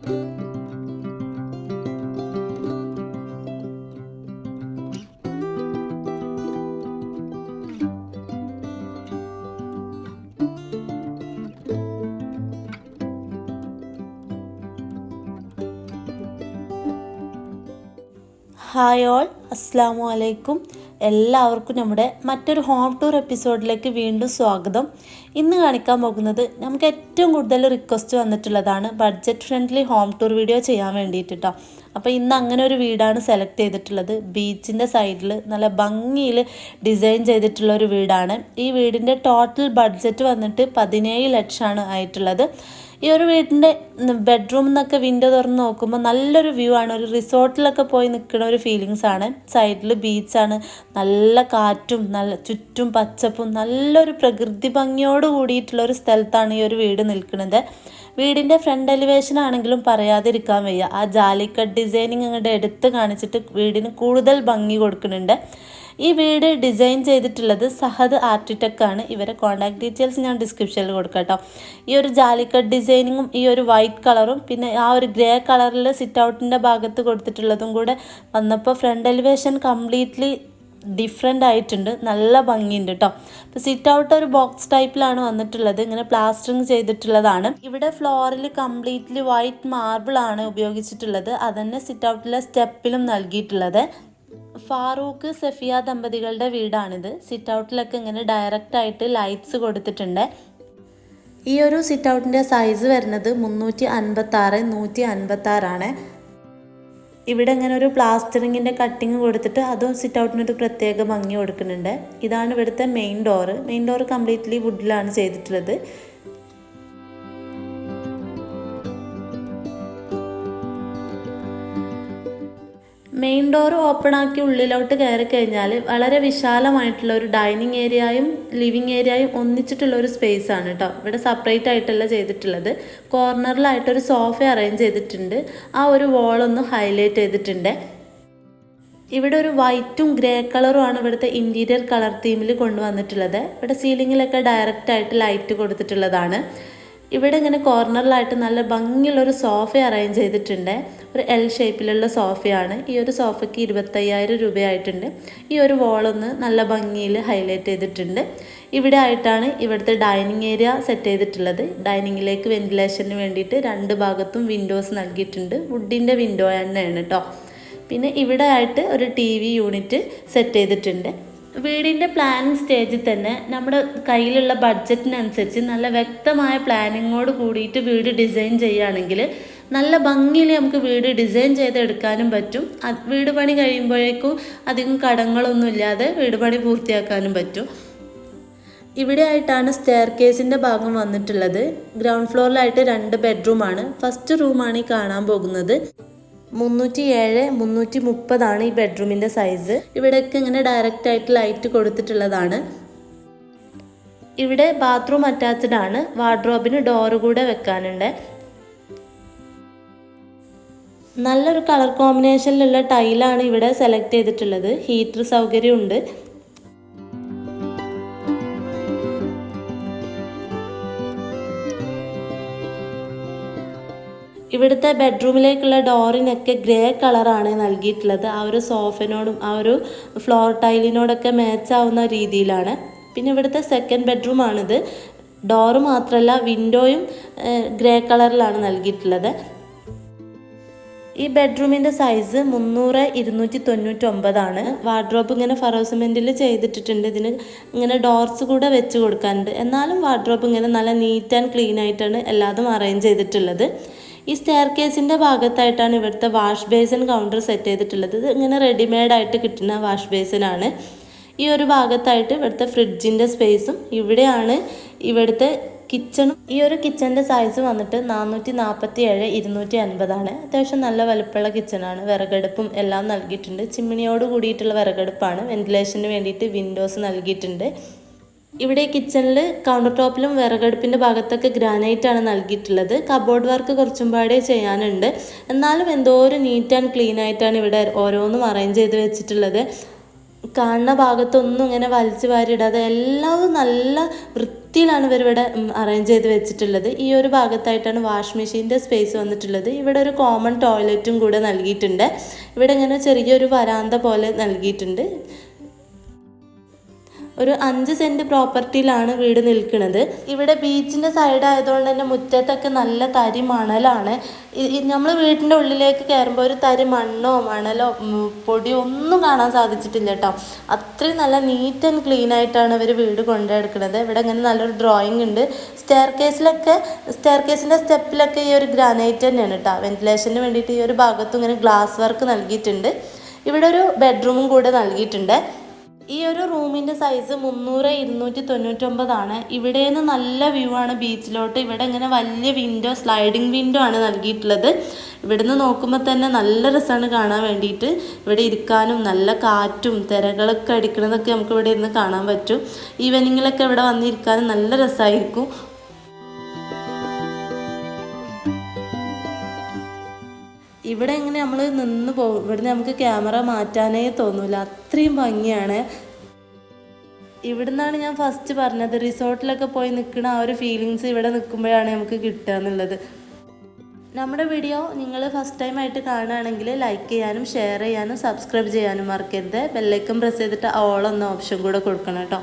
Hi all, അസ്സാമു അലൈക്കും. എല്ലാവർക്കും നമ്മുടെ മറ്റൊരു ഹോം ടൂർ എപ്പിസോഡിലേക്ക് വീണ്ടും സ്വാഗതം. ഇന്ന് കാണിക്കാൻ പോകുന്നത് നമുക്ക് ഏറ്റവും കൂടുതൽ റിക്വസ്റ്റ് വന്നിട്ടുള്ളതാണ് budget friendly home tour video ചെയ്യാൻ വേണ്ടിയിട്ടോ. അപ്പോൾ ഇന്ന് അങ്ങനെ ഒരു വീടാണ് സെലക്ട് ചെയ്തിട്ടുള്ളത്. ബീച്ചിൻ്റെ സൈഡിൽ നല്ല ഭംഗിയിൽ ഡിസൈൻ ചെയ്തിട്ടുള്ള ഒരു വീടാണ്. ഈ വീടിൻ്റെ ടോട്ടൽ ബഡ്ജറ്റ് വന്നിട്ട് 17 ലക്ഷമാണ് ആയിട്ടുള്ളത്. ഈ ഒരു വീടിൻ്റെ ബെഡ്റൂം എന്നൊക്കെ വിൻഡോ തുറന്ന് നോക്കുമ്പോൾ നല്ലൊരു വ്യൂ ആണ്. ഒരു റിസോർട്ടിലൊക്കെ പോയി നിൽക്കുന്ന ഒരു ഫീലിങ്സ് ആണ്. സൈഡിൽ ബീച്ചാണ്, നല്ല കാറ്റും നല്ല ചുറ്റും പച്ചപ്പും നല്ലൊരു പ്രകൃതി ഭംഗിയോട് കൂടിയിട്ടുള്ള ഒരു സ്ഥലത്താണ് ഈ ഒരു വീട് നിൽക്കുന്നത്. വീടിൻ്റെ ഫ്രണ്ട് എലിവേഷൻ ആണെങ്കിലും പറയാതിരിക്കാൻ വയ്യ. ആ ജാലിക്കട്ട് ഡിസൈനിങ് അങ്ങോട്ട് എടുത്ത് കാണിച്ചിട്ട് വീടിന് കൂടുതൽ ഭംഗി കൊടുക്കുന്നുണ്ട്. ഈ വീട് ഡിസൈൻ ചെയ്തിട്ടുള്ളത് സഹദ് ആർക്കിടെക്റ്റ് ആണ്. ഇവരെ കോൺടാക്ട് ഡീറ്റെയിൽസ് ഞാൻ ഡിസ്ക്രിപ്ഷനിൽ കൊടുക്കാം കേട്ടോ. ഈ ഒരു ജാലിക്കട്ട് ഡിസൈനിങ്ങും ഈ ഒരു വൈറ്റ് കളറും പിന്നെ ആ ഒരു ഗ്രേ കളറിൽ സിറ്റ് ഔട്ടിൻ്റെ ഭാഗത്ത് കൊടുത്തിട്ടുള്ളതും കൂടെ വന്നപ്പോൾ ഫ്രണ്ട് എലിവേഷൻ കംപ്ലീറ്റ്ലി ഡിഫറെൻ്റ് ആയിട്ടുണ്ട്. നല്ല ഭംഗിയുണ്ട് കേട്ടോ. അപ്പോൾ സിറ്റ് ഔട്ട് ഒരു ബോക്സ് ടൈപ്പിലാണ് വന്നിട്ടുള്ളത്. ഇങ്ങനെ പ്ലാസ്റ്ററിങ് ചെയ്തിട്ടുള്ളതാണ്. ഇവിടെ ഫ്ലോറിൽ കംപ്ലീറ്റ്ലി വൈറ്റ് മാർബിൾ ആണ് ഉപയോഗിച്ചിട്ടുള്ളത്. അതന്നെ സിറ്റ് ഔട്ടിലെ സ്റ്റെപ്പിലും നൽകിയിട്ടുള്ളത്. ഫാറൂഖ് സഫിയ ദമ്പതികളുടെ വീടാണിത്. സിറ്റ് ഔട്ടിലൊക്കെ ഇങ്ങനെ ഡയറക്റ്റ് ആയിട്ട് ലൈറ്റ്സ് കൊടുത്തിട്ടുണ്ട്. ഈ ഒരു സിറ്റ് ഔട്ടിൻ്റെ സൈസ് വരുന്നത് 356 156 ആണ്. ഇവിടെ ഇങ്ങനെ ഒരു പ്ലാസ്റ്ററിങ്ങിൻ്റെ കട്ടിങ് കൊടുത്തിട്ട് അതും സിറ്റ് ഔട്ടിനൊരു പ്രത്യേക ഭംഗി കൊടുക്കുന്നുണ്ട്. ഇതാണ് ഇവിടുത്തെ മെയിൻ ഡോറ് കംപ്ലീറ്റ്ലി വുഡിലാണ് ചെയ്തിട്ടുള്ളത്. മെയിൻ ഡോർ ഓപ്പൺ ആക്കി ഉള്ളിലോട്ട് കയറി കഴിഞ്ഞാൽ വളരെ വിശാലമായിട്ടുള്ള ഒരു ഡൈനിങ് ഏരിയയും ലിവിങ് ഏരിയയും ഒന്നിച്ചിട്ടുള്ള ഒരു സ്പേസ് ആണ് കേട്ടോ. ഇവിടെ സെപ്പറേറ്റ് ആയിട്ടല്ല ചെയ്തിട്ടുള്ളത്. കോർണറിലായിട്ടൊരു സോഫ അറേഞ്ച് ചെയ്തിട്ടുണ്ട്. ആ ഒരു വോളൊന്ന് ഹൈലൈറ്റ് ചെയ്തിട്ടുണ്ട്. ഇവിടെ ഒരു വൈറ്റും ഗ്രേ കളറും ആണ് ഇവിടുത്തെ ഇൻറ്റീരിയർ കളർ തീമിൽ കൊണ്ടുവന്നിട്ടുള്ളത്. ഇവിടെ സീലിങ്ങിലൊക്കെ ഡയറക്റ്റ് ആയിട്ട് ലൈറ്റ് കൊടുത്തിട്ടുള്ളതാണ്. ഇവിടെ ഇങ്ങനെ കോർണറിലായിട്ട് നല്ല ഭംഗിയുള്ളൊരു സോഫ അറേഞ്ച് ചെയ്തിട്ടുണ്ട്. ഒരു എൽ ഷേപ്പിലുള്ള സോഫയാണ്. ഈ ഒരു സോഫയ്ക്ക് 25,000 രൂപയായിട്ടുണ്ട്. ഈ ഒരു വോളൊന്ന് നല്ല ഭംഗിയിൽ ഹൈലൈറ്റ് ചെയ്തിട്ടുണ്ട്. ഇവിടെ ആയിട്ടാണ് ഇവിടുത്തെ ഡൈനിങ് ഏരിയ സെറ്റ് ചെയ്തിട്ടുള്ളത്. ഡൈനിങ്ങിലേക്ക് വെന്റിലേഷന് വേണ്ടിയിട്ട് 2 ഭാഗത്തും വിൻഡോസ് നൽകിയിട്ടുണ്ട്. വുഡിൻ്റെ വിൻഡോ തന്നെയാണ് കേട്ടോ. പിന്നെ ഇവിടെ ആയിട്ട് ഒരു TV യൂണിറ്റ് സെറ്റ് ചെയ്തിട്ടുണ്ട്. വീടിൻ്റെ പ്ലാനിങ് സ്റ്റേജിൽ തന്നെ നമ്മുടെ കയ്യിലുള്ള ബഡ്ജറ്റിനനുസരിച്ച് നല്ല വ്യക്തമായ പ്ലാനിങ്ങോട് കൂടിയിട്ട് വീട് ഡിസൈൻ ചെയ്യുകയാണെങ്കിൽ നല്ല ഭംഗിയിൽ നമുക്ക് വീട് ഡിസൈൻ ചെയ്തെടുക്കാനും പറ്റും. വീട് പണി കഴിയുമ്പോഴേക്കും അധികം കടങ്ങളൊന്നും ഇല്ലാതെ വീട് പണി പൂർത്തിയാക്കാനും പറ്റും. ഇവിടെ ആയിട്ടാണ് സ്റ്റെയർ കേസിൻ്റെ ഭാഗം വന്നിട്ടുള്ളത്. ഗ്രൗണ്ട് ഫ്ലോറിലായിട്ട് 2 ബെഡ്റൂമാണ്. ഫസ്റ്റ് റൂമാണ് ഈ കാണാൻ പോകുന്നത്. 307 330 ഈ ബെഡ്റൂമിൻ്റെ സൈസ്. ഇവിടെയൊക്കെ ഇങ്ങനെ ഡയറക്റ്റ് ആയിട്ട് ലൈറ്റ് കൊടുത്തിട്ടുള്ളതാണ്. ഇവിടെ ബാത്റൂം അറ്റാച്ച്ഡ് ആണ്. വാർഡ്രോബിന് ഡോറ് കൂടെ വെക്കാനുണ്ട്. നല്ലൊരു കളർ കോമ്പിനേഷനിലുള്ള ടൈലാണ് ഇവിടെ സെലക്ട് ചെയ്തിട്ടുള്ളത്. ഹീറ്റർ സൗകര്യമുണ്ട്. ഇവിടുത്തെ ബെഡ്റൂമിലേക്കുള്ള ഡോറിനൊക്കെ ഗ്രേ കളറാണ് നൽകിയിട്ടുള്ളത്. ആ ഒരു സോഫിനോടും ആ ഒരു ഫ്ലോർ ടൈലിനോടൊക്കെ മാച്ചാവുന്ന രീതിയിലാണ്. പിന്നെ ഇവിടുത്തെ സെക്കൻഡ് ബെഡ്റൂമാണിത്. ഡോറ് മാത്രമല്ല വിൻഡോയും ഗ്രേ കളറിലാണ് നൽകിയിട്ടുള്ളത്. ഈ ബെഡ്റൂമിൻ്റെ സൈസ് 300 വാർഡ്രോബ് ഇങ്ങനെ ഫറോ സിമെൻറ്റിൽ ചെയ്തിട്ടിട്ടുണ്ട്. ഇതിന് ഇങ്ങനെ ഡോർസ് കൂടെ വെച്ച് കൊടുക്കാനുണ്ട്. എന്നാലും വാർഡ്രോബ് ഇങ്ങനെ നല്ല നീറ്റ് ആൻഡ് ക്ലീൻ ആയിട്ടാണ് എല്ലാതും അറേഞ്ച് ചെയ്തിട്ടുള്ളത്. ഈ സ്റ്റെയർ കേസിൻ്റെ ഭാഗത്തായിട്ടാണ് ഇവിടുത്തെ വാഷ് ബേസിൻ കൗണ്ടർ സെറ്റ് ചെയ്തിട്ടുള്ളത്. ഇത് ഇങ്ങനെ റെഡിമെയ്ഡായിട്ട് കിട്ടുന്ന വാഷ് ബേസിനാണ്. ഈ ഒരു ഭാഗത്തായിട്ട് ഇവിടുത്തെ ഫ്രിഡ്ജിൻ്റെ സ്പേസും ഇവിടെയാണ് ഇവിടുത്തെ കിച്ചണും. ഈ ഒരു കിച്ചൻ്റെ സൈസ് വന്നിട്ട് 447 250 അത്യാവശ്യം നല്ല വലുപ്പമുള്ള കിച്ചണാണ്. വിറകടുപ്പും എല്ലാം നൽകിയിട്ടുണ്ട്. ചിമ്മിണിയോട് കൂടിയിട്ടുള്ള വിറകടുപ്പാണ്. വെന്റിലേഷന് വേണ്ടിയിട്ട് വിൻഡോസ് നൽകിയിട്ടുണ്ട്. ഇവിടെ കിച്ചണിൽ കൗണ്ടർ ടോപ്പിലും വിറകടുപ്പിൻ്റെ ഭാഗത്തൊക്കെ ഗ്രാനൈറ്റ് ആണ് നൽകിയിട്ടുള്ളത്. കബോർഡ് വർക്ക് കുറച്ചും പാടെ ചെയ്യാനുണ്ട്. എന്നാലും എന്തോ ഒരു നീറ്റ് ആൻഡ് ക്ലീൻ ആയിട്ടാണ് ഇവിടെ ഓരോന്നും അറേഞ്ച് ചെയ്ത് വെച്ചിട്ടുള്ളത്. കാണുന്ന ഭാഗത്തൊന്നും ഇങ്ങനെ വലിച്ചു വാരിടാതെ എല്ലാം നല്ല വൃത്തിയിലാണ് ഇവരിവിടെ അറേഞ്ച് ചെയ്ത് വെച്ചിട്ടുള്ളത്. ഈ ഒരു ഭാഗത്തായിട്ടാണ് വാഷ് മെഷീൻ്റെ സ്പേസ് വന്നിട്ടുള്ളത്. ഇവിടെ ഒരു കോമൺ ടോയ്ലറ്റും കൂടെ നൽകിയിട്ടുണ്ട്. ഇവിടെ ഇങ്ങനെ ചെറിയൊരു വരാന്ത പോലെ നൽകിയിട്ടുണ്ട്. ഒരു 5 സെൻറ്റ് പ്രോപ്പർട്ടിയിലാണ് വീട് നിൽക്കുന്നത്. ഇവിടെ ബീച്ചിൻ്റെ സൈഡ് ആയതുകൊണ്ട് തന്നെ മുറ്റത്തൊക്കെ നല്ല തരി മണലാണ്. നമ്മൾ വീടിൻ്റെ ഉള്ളിലേക്ക് കയറുമ്പോൾ ഒരു തരി മണ്ണോ മണലോ പൊടിയോ ഒന്നും കാണാൻ സാധിച്ചിട്ടില്ല കേട്ടോ. അത്രയും നല്ല നീറ്റ് ആൻഡ് ക്ലീൻ ആയിട്ടാണ് ഇവർ വീട് കൊണ്ടുനടക്കുന്നത്. ഇവിടെ ഇങ്ങനെ നല്ലൊരു ഡ്രോയിങ് ഉണ്ട്. സ്റ്റെയർകേസിൻ്റെ സ്റ്റെപ്പിലൊക്കെ ഈ ഒരു ഗ്രാനൈറ്റ് തന്നെയാണ് കേട്ടോ. വെന്റിലേഷന് വേണ്ടിയിട്ട് ഈ ഒരു ഭാഗത്തും ഇങ്ങനെ ഗ്ലാസ് വർക്ക് നൽകിയിട്ടുണ്ട്. ഇവിടെ ഒരു ബെഡ്റൂമും കൂടെ നൽകിയിട്ടുണ്ട്. ഈ ഒരു റൂമിൻ്റെ സൈസ് 300-299 ഇവിടെ നിന്ന് നല്ല വ്യൂ ആണ് ബീച്ചിലോട്ട്. ഇവിടെ ഇങ്ങനെ വലിയ വിൻഡോ, സ്ലൈഡിങ് വിൻഡോ ആണ് നൽകിയിട്ടുള്ളത്. ഇവിടുന്ന് നോക്കുമ്പോൾ തന്നെ നല്ല രസമാണ് കാണാൻ വേണ്ടിയിട്ട്. ഇവിടെ ഇരിക്കാനും നല്ല കാറ്റും തിരകളൊക്കെ അടിക്കണതൊക്കെ നമുക്ക് ഇവിടെ ഇരുന്ന് കാണാൻ പറ്റും. ഈവനിങ്ങിലൊക്കെ ഇവിടെ വന്നിരിക്കാനും നല്ല രസമായിരിക്കും. ഇവിടെ ഇങ്ങനെ നമ്മൾ നിന്ന് പോകും. ഇവിടുന്ന് നമുക്ക് ക്യാമറ മാറ്റാനേ തോന്നില്ല, അത്രയും ഭംഗിയാണ്. ഇവിടുന്നാണ് ഞാൻ ഫസ്റ്റ് പറഞ്ഞത്, റിസോർട്ടിലൊക്കെ പോയി നിൽക്കുന്ന ആ ഒരു ഫീലിങ്സ് ഇവിടെ നിൽക്കുമ്പോഴാണ് നമുക്ക് കിട്ടുക എന്നുള്ളത്. നമ്മുടെ വീഡിയോ നിങ്ങൾ ഫസ്റ്റ് ടൈം ആയിട്ട് കാണുകയാണെങ്കിൽ ലൈക്ക് ചെയ്യാനും ഷെയർ ചെയ്യാനും സബ്സ്ക്രൈബ് ചെയ്യാനും മറക്കരുത്. ബെല്ലൈക്കൺ പ്രസ് ചെയ്തിട്ട് ഓൾ എന്ന ഓപ്ഷൻ കൂടെ കൊടുക്കണം കേട്ടോ.